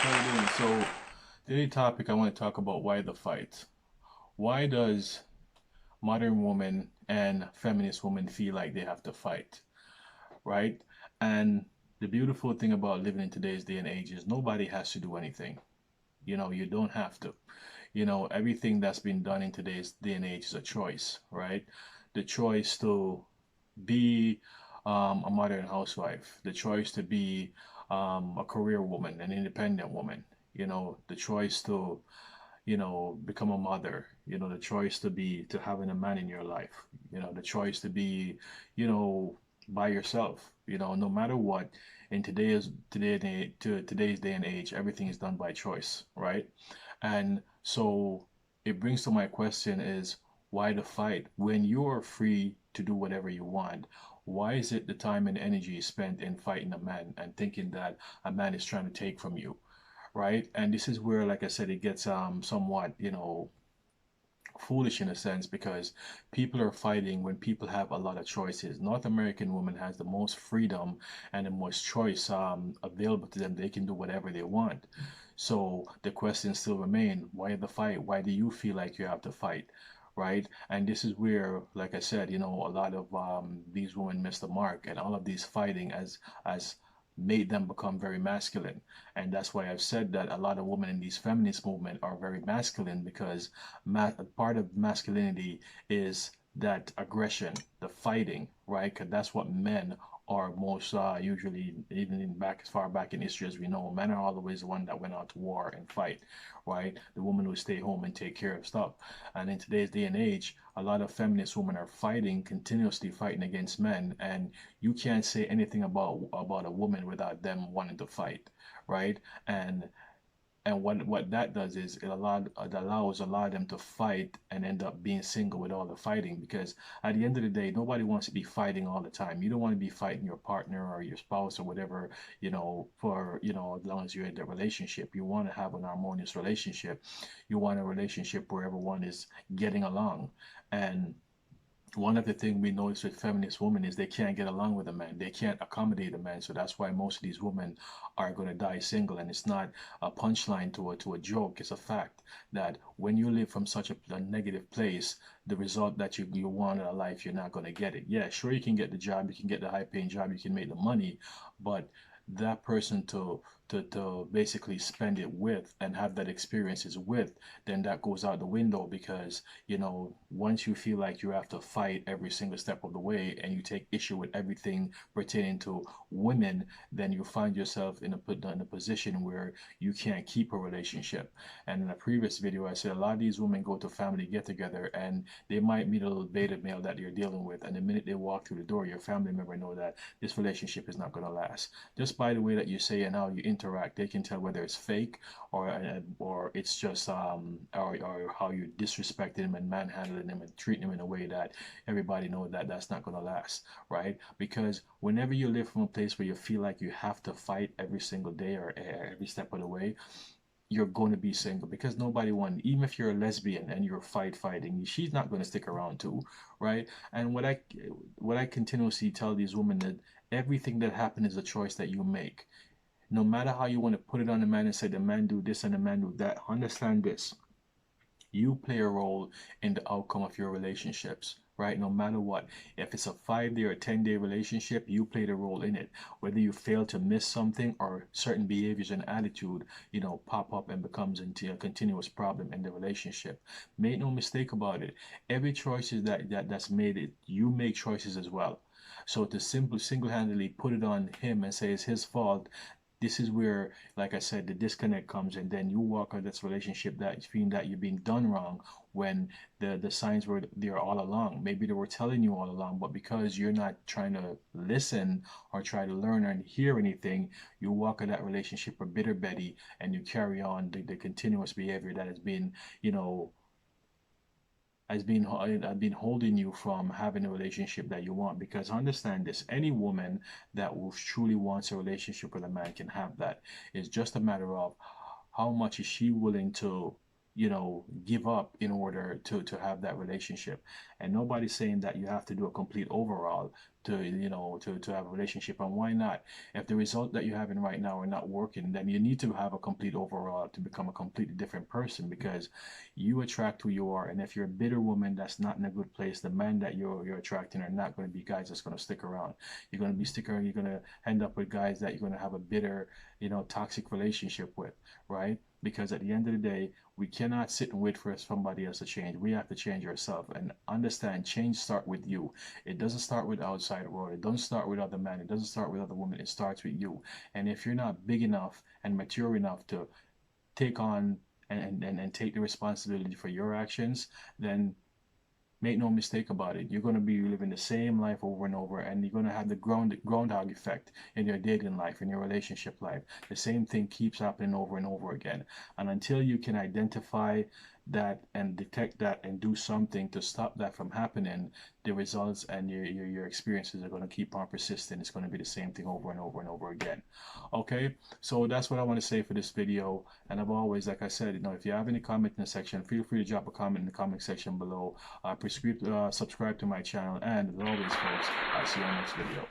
How you doing? So today's topic I want to talk about why the fight. Why does modern women and feminist women feel like they have to fight, right? And the beautiful thing about living in today's day and age is nobody has to do anything. You don't have to. Everything that's been done in today's day and age is a choice, right? The choice to be a modern housewife, the choice to be a career woman, an independent woman, the choice to, become a mother, the choice to having a man in your life, the choice to be, you know, by yourself, no matter what, in today's day and age, everything is done by choice, right? And so it brings to my question is why the fight when you are free to do whatever you want? Why is it the time and energy spent in fighting a man and thinking that a man is trying to take from you, right? And this is where, like I said, it gets somewhat, foolish in a sense because people are fighting when people have a lot of choices. North American woman has the most freedom and the most choice available to them. They can do whatever they want. So the question still remain: why the fight? Why do you feel like you have to fight? Right? And this is where, like I said, a lot of these women miss the mark, and all of these fighting as made them become very masculine. And that's why I've said that a lot of women in these feminist movement are very masculine because part of masculinity is that aggression, the fighting, right? Because that's what men are most usually, even in back as far back in history as we know, men are always the one that went out to war and fight, right? The woman who stay home and take care of stuff. And in today's day and age, a lot of feminist women are fighting, continuously fighting against men, and you can't say anything about a woman without them wanting to fight, right? And what that does is it allows a lot of them to fight and end up being single with all the fighting because at the end of the day nobody wants to be fighting all the time. You don't want to be fighting your partner or your spouse or whatever, for as long as you're in that relationship. You want to have an harmonious relationship. You want a relationship where everyone is getting along. And one of the things we notice with feminist women is they can't get along with a man. They can't accommodate a man. So that's why most of these women are going to die single. And it's not a punchline to a joke. It's a fact that when you live from such a negative place, the result that you want in a life, you're not going to get it. Yeah, sure, you can get the job, you can get the high paying job, you can make the money, but that person to basically spend it with and have that experiences with, then that goes out the window because once you feel like you have to fight every single step of the way and you take issue with everything pertaining to women, then you find yourself in a position where you can't keep a relationship. And in a previous video, I said a lot of these women go to family get together and they might meet a little beta male that you're dealing with, and the minute they walk through the door, your family member know that this relationship is not going to last. Just by the way that you say and how you interact, they can tell whether it's fake or it's just or how you disrespecting him and manhandling him and treating him in a way that everybody know that that's not going to last, right? Because whenever you live from a place where you feel like you have to fight every single day or every step of the way, you're going to be single because nobody wants, even if you're a lesbian and you're fighting, she's not going to stick around too, right? And what I continuously tell these women that everything that happens is a choice that you make. No matter how you want to put it on the man and say the man do this and the man do that, understand this: you play a role in the outcome of your relationships, right? No matter what. If it's a 5 day or 10 day relationship, you played a role in it. Whether you fail to miss something or certain behaviors and attitude, pop up and becomes into a continuous problem in the relationship. Make no mistake about it. Every choice is that's made it, you make choices as well. So to single-handedly put it on him and say it's his fault, this is where, like I said, the disconnect comes, and then you walk out this relationship that you feel that you're being done wrong when the signs were there all along. Maybe they were telling you all along, but because you're not trying to listen or try to learn or hear anything, you walk out that relationship a bitter Betty, and you carry on the continuous behavior that has been, you know, has been holding you from having a relationship that you want. Because understand this: any woman that will truly wants a relationship with a man can have that. It's just a matter of how much is she willing to give up in order to have that relationship. And nobody's saying that you have to do a complete overhaul to have a relationship. And why not? If the result that you're having right now are not working, then you need to have a complete overhaul to become a completely different person, because you attract who you are. And if you're a bitter woman that's not in a good place, the men that you're attracting are not going to be guys that's going to stick around. You're going to be sticking. You're going to end up with guys that you're going to have a bitter, toxic relationship with, right? Because at the end of the day, we cannot sit and wait for somebody else to change. We have to change ourselves and understand change start with you. It doesn't start with outside world. It doesn't start with other men. It doesn't start with other women. It starts with you. And if you're not big enough and mature enough to take on and take the responsibility for your actions, then make no mistake about it, you're going to be living the same life over and over, and you're going to have the groundhog effect in your dating life, in your relationship life. The same thing keeps happening over and over again. And until you can identify that and detect that and do something to stop that from happening, the results and your experiences are going to keep on persisting. It's going to be the same thing over and over and over again. Okay, so that's what I want to say for this video. And I've always, like I said, if you have any comment in the section, feel free to drop a comment in the comment section below. Subscribe to my channel, and as always, folks, I'll see you on the next video.